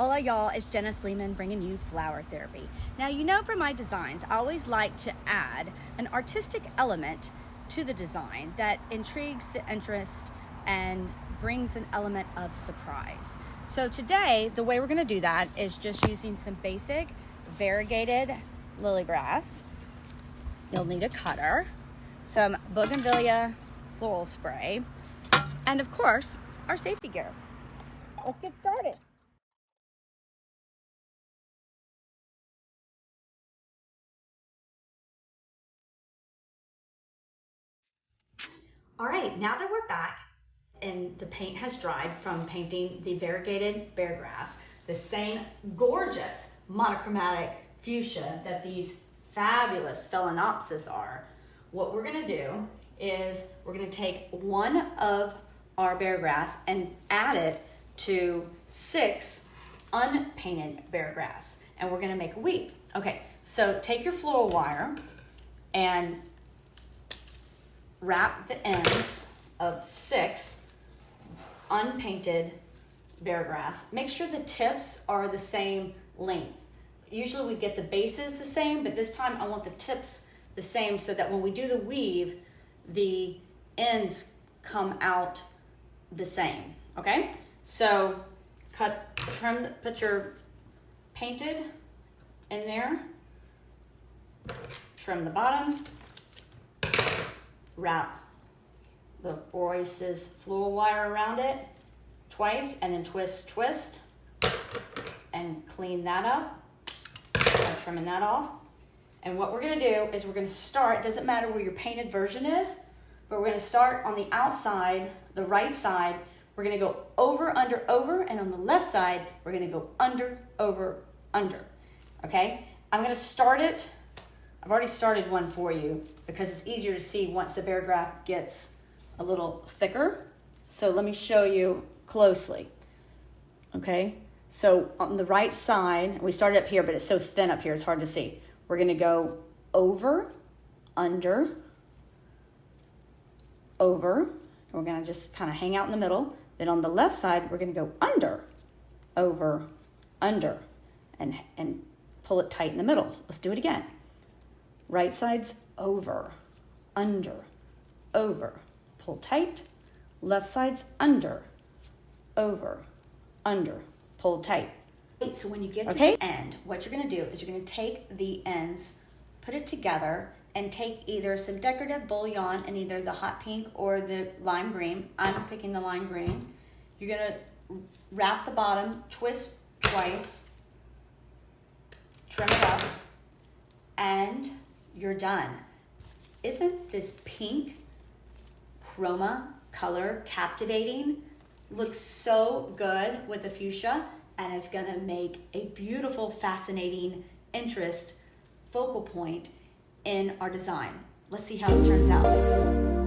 Hola y'all, it's Jenna Sleeman bringing you flower therapy. Now you know from my designs, I always like to add an artistic element to the design that intrigues the interest and brings an element of surprise. So today, the way we're gonna do that is just using some basic variegated lily grass. You'll need a cutter, some bougainvillea floral spray, and of course, our safety gear. Let's get started. All right, now that we're back and the paint has dried from painting the variegated bear grass, the same gorgeous monochromatic fuchsia that these fabulous phalaenopsis are, what we're gonna do is we're gonna take one of our bear grass and add it to 6 unpainted bear grass, and we're gonna make a weave. Okay, so take your floral wire and wrap the ends of 6 unpainted bear grass. Make sure the tips are the same length. Usually we get the bases the same, but this time I want the tips the same so that when we do the weave, the ends come out the same, okay? So put your painted in there, trim the bottom, wrap the Oasis floral wire around it twice, and then twist, and clean that up by trimming that off. And what we're gonna do is we're gonna start, doesn't matter where your painted version is, but we're gonna start on the outside, the right side. We're gonna go over, under, over, and on the left side, we're gonna go under, over, under, okay? I'm gonna start it. I've already started one for you because it's easier to see once the bear grass gets a little thicker. So let me show you closely, okay? So on the right side, we started up here, but it's so thin up here, it's hard to see. We're gonna go over, under, over. We're gonna just kind of hang out in the middle. Then on the left side, we're gonna go under, over, under, and pull it tight in the middle. Let's do it again. Right side's over, under, over, pull tight. Left side's under, over, under, pull tight. So when you get to the end, what you're gonna do is you're gonna take the ends, put it together, and take either some decorative bullion in either the hot pink or the lime green. I'm picking the lime green. You're gonna wrap the bottom, twist twice, trim it up, and you're done. Isn't this pink chroma color captivating? Looks so good with the fuchsia, and it's gonna make a beautiful, fascinating interest focal point in our design. Let's see how it turns out.